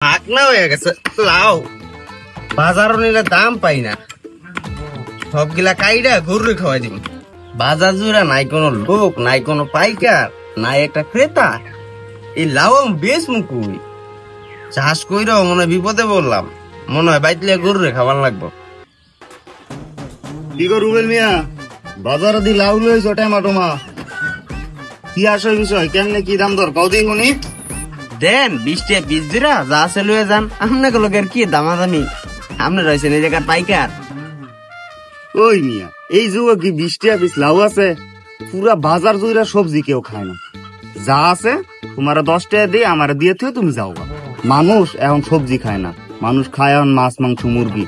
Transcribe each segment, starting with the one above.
আকলা হয়ে গেছে লাউ বাজারও নিলে দাম পাই না, সবগুলা কাইডা গরু খাওয়াই দিব। বাজার জুড়া নাই কোনো লোক, নাই কোনো পাইকার, নাই একটা ক্রেতা। এই লাউ বেশ মুকুই চাষ কইরাও মনে হয় বিপদে বললাম, মনে হয় বাইতলে গরু খাবার লাগবো। কি গো রুবেল মিয়া, বাজারে দি লাউ লইছ টমাটো কি আসল বিষয়, কেমনে কি দাম দর কদিন উনি দেন 20 টাকা পিস দিরা যা আছে লয়ে যান। আপনাকে লোকের কি দামাদামি, আপনি রয়েছেন এই জায়গার পাইকার। ওই মিয়া, এই যুগে কি 20 টাকা পিস লাউ আছে? পুরা বাজার জুড়ে সবজি কেউ খায় না, যা আছে তোমার 10 টাকা দিয়ে আমার দিয়ে থুয়ে তুমি যাও। মানুষ এখন সবজি খায় না, মানুষ খায় এখন মাছ মাংস মুরগি।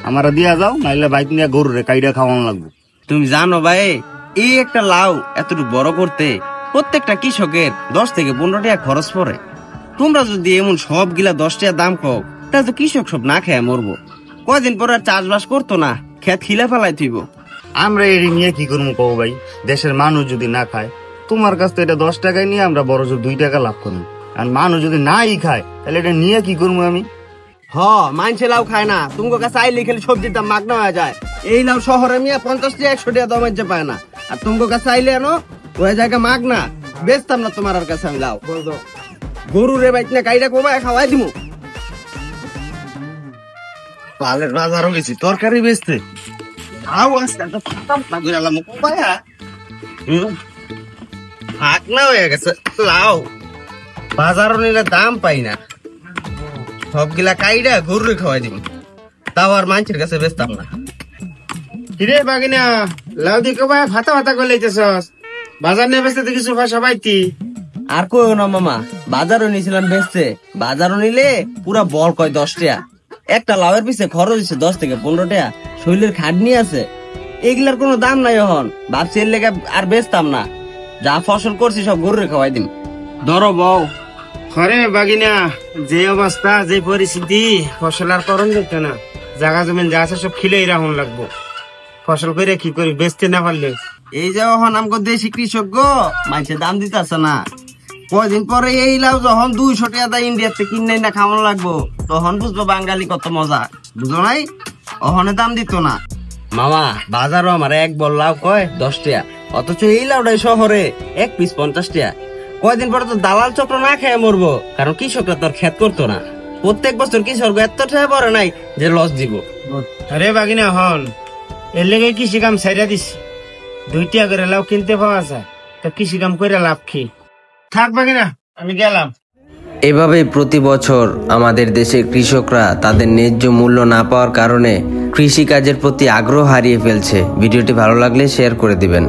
আমার দিয়া যাও, নাইলে বাইক নিয়ে গরু রে কাইডা খাওয়ানো লাগবে। তুমি জানো ভাই, এই একটা লাউ এতটুকু বড় করতে প্রত্যেকটা কৃষকের 10 থেকে 15 টাকা খরচ পড়ে। তোমরা যদি এমন সবগুলা 10 টাকা দাম খাও, তাহলে তো কৃষক সব না খেয়ে মরবো। কয়দিন পর আর চাষবাস করতো না, খেত খিলা ফেলাই থইব। আমরা এর নিয়ে কি করবো কও ভাই? দেশের মানুষ যদি না খায়, তোমার কাছ থেকে এটা 10 টাকায় নিয়ে আমরা বড় জোর 2 টাকা লাভ করবো। আর মানুষ যদি নাই খায়, তাহলে এটা নিয়ে কি করবো আমি? মানছে লাউ খায় না, তোমার কাছে আইলে খেলে সবজির দাম মাগনা হয়ে যায়। এই লাউ শহরে মিয়া 50 টাকা 100 টাকা দাম হচ্ছে পায় না, আর তোমার কাছে আইলে আনো ওই জায়গা মাগনা। বেচতাম না তোমার আর কাছে আমি লাউ। গরু রে বাইক না কাইডা কোবায় খাওয়াই দিমু। পালের বাজারও গেছি তরকারি বেচতে, আও আজকাল তো ফাটাম না গেলাম কোবায়া। আকলা হয়ে গেছে লাউ বাজারও নিলে দাম পাই না, সবগুলা কাইডা গরু খাওয়াই দিব। তাও আর মানুষের কাছে বেচতাম না। হিরে বাগিনা, লাউ দিকে ভাই ভাতা ভাতা করে লইতেছস, বাজার নিয়ে বেচতে তো কিছু পয়সা পাইতি। আর কইও না মামা, বাজারও নিয়েছিলাম বেচতে। বাজারও নিলে পুরা বল কয় 10 টাকা, একটা লাউয়ের পিছে খরচ হচ্ছে 10 থেকে 15 টাকা। শরীরের খাটনি আছে, এগুলার কোনো দাম নাই। এখন ভাবছি এর লেগে আর বেচতাম না, যা ফসল করছি সব গরু খাওয়াই দিম। ধরো বউ। ঘরে বাগিনা, যে অবস্থা যে পরিস্থিতি, ফসল আর করণ যেত না। জায়গা জমিন যা আছে সব খিলেই রাখুন লাগবো। ফসল করে কি করি, বেচতে না পারলে। এই যে এখন আমগো দেশি কৃষক গো মানুষের দাম দিতেছে না। কয়দিন পরে এই লাউ যখন 200 টাকা দেয় ইন্ডিয়াতে কিনে না খাওয়ানো লাগবো, তখন বুঝবো বাঙালি কত মজা। বুঝো নাই, ওখানে দাম দিত না। মামা বাজারও আমার এক বল লাউ কয় 10 টাকা, অথচ এই লাউটাই শহরে এক পিস 50 টাকা। কয়দিন পরে তো দালাল চক্র না খেয়ে মরবো, কারণ কৃষকরা তোর খেত করতো না। প্রত্যেক বছর কৃষক এত টাকা পরে নাই যে লস দিব। আরে বাগিনা হন, এর লেগে কৃষি কাম ছাইরা দিছি। 2 টাকা করে লাউ কিনতে পাওয়া যায়, তা কৃষি কাম করে লাভ কি? থাক বাগিনা, আমি গেলাম। এভাবেই প্রতি বছর আমাদের দেশের কৃষকরা তাদের ন্যায্য মূল্য না পাওয়ার কারণে কৃষিকাজের প্রতি আগ্রহ হারিয়ে ফেলছে। ভিডিওটি ভালো লাগলে শেয়ার করে দিবেন।